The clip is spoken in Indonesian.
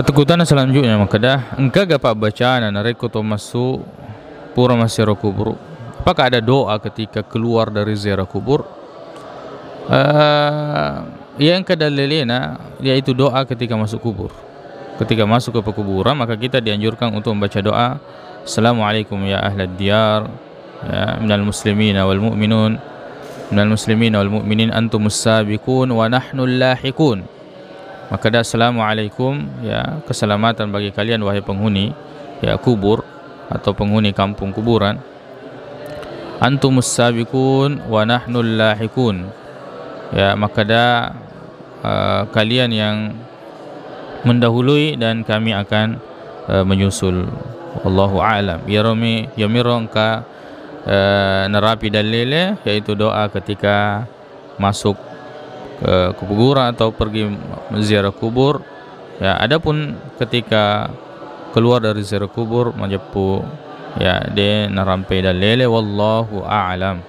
Ketakutan selanjutnya makadah engka gapak bacaan nareko to masuk pura masiro kubur. Apakah ada doa ketika keluar dari ziarah kubur? Yang kedalilina yaitu doa ketika masuk kubur. Ketika masuk ke pekuburan maka kita dianjurkan untuk membaca doa Assalamualaikum ya ahlad diyar ya minal muslimina wal mu'minun minal muslimina wal mu'minin antumus sabiqun wa nahnul lahiqun. Maka dah assalamualaikum ya keselamatan bagi kalian wahai penghuni ya kubur atau penghuni kampung kuburan. Antumus sabiqun wa nahnul lahiqun. Ya maka dah kalian yang mendahului dan kami akan menyusul. Wallahu a'lam. Ya mirongka nerapi dalile yaitu doa ketika masuk ke kuburan atau pergi ziarah kubur. Ya, adapun ketika keluar dari ziarah kubur menjepu ya de narampe dalile wallahu a'lam.